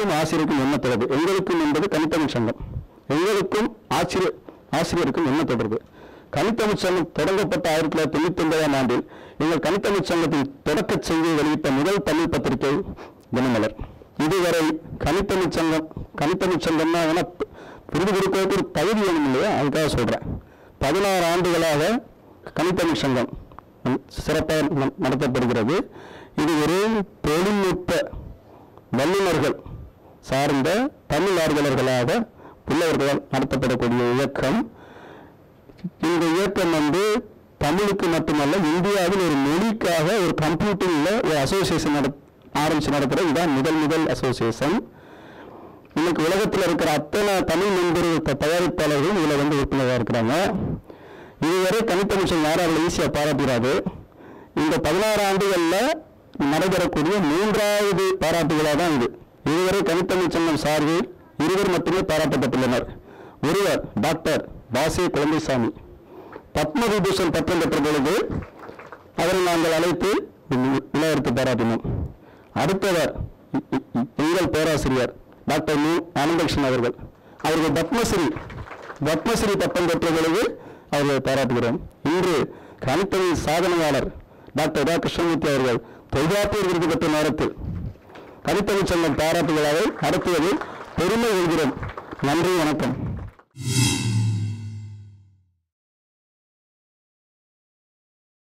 எங்களுக்கும் ஆசிரியருக்கும் என்ன தொடர்பு? எங்களுக்கும் என்பது கணித்தமிழ் சங்கம், எங்களுக்கும் ஆசிரியருக்கும் என்ன தொடர்பு? கணித்தமிழ் சங்கம் தொடங்கப்பட்ட 1999ஆம் ஆண்டில் எங்கள் கணித்தமிழ் சங்கத்தின் தொடக்க செய்தியை வெளியிட்ட முதல் தமிழ் பத்திரிகை தினமலர். இதுவரை கணித்தமிழ் சங்கம்னா விருது கொடுப்பதற்கு ஒரு தகுதி வேணும் இல்லையா, அதுக்காக சொல்றேன். 16 ஆண்டுகளாக கணித்தமிழ் சங்கம் சிறப்பாக நடத்தப்படுகிறது. இது ஒரு தொழில்நுட்ப வல்லுநர்கள் சார்ந்த தமிழ் ஆர்வலர்களாக உள்ளவர்களால் நடத்தப்படக்கூடிய இயக்கம். இந்த இயக்கம் தமிழுக்கு மட்டுமல்ல, இந்தியாவில் ஒரு மொழிக்காக ஒரு கம்ப்யூட்டிங்ல ஒரு அசோசியேஷன் ஆரம்பிச்சு நடத்துகிற இதுதான் முதல் அசோசியேஷன். இன்னைக்கு உலகத்தில் இருக்கிற அத்தனை தமிழ் மென்பொருள் தயாரிப்பாளர்களும் இதில் உறுப்பினராக இருக்கிறாங்க. இதுவரை கணித்தமிழ் சங்கம் யாரும் ஈஸியாக பாராட்டுகிறாரு. இந்த 16 ஆண்டுகளில் நடைபெறக்கூடிய 3வது பாராட்டுகளாக தான் இது. இதுவரை கணித்தமிழ் சங்கம் சார்பில் 2 மட்டுமே பாராட்டப்பட்டுள்ளனர். ஒருவர் டாக்டர் பாசே குழந்தைசாமி, பத்ம விபூஷன் பட்டம் பெற்ற பொழுது அவரை நாங்கள் அழைத்து விழாவிற்கு பாராட்டினோம். அடுத்தவர் எங்கள் பேராசிரியர் டாக்டர் மு ஆனந்தகிருஷ்ணன் அவர்கள் பத்மஸ்ரீ பட்டம் பெற்ற பொழுது அவர்களை பாராட்டுகிறோம். இன்று கணித்தமிழ் சாதனையாளர் டாக்டர் ரா கிருஷ்ணமூர்த்தி அவர்கள் தொல்காப்பியர் விருது பெற்ற நேரத்தில் கணித்தமிழ் சங்கம் பாராட்டுகளாக நடத்துவதில் பெருமை கொள்கிறோம். நன்றி, வணக்கம்.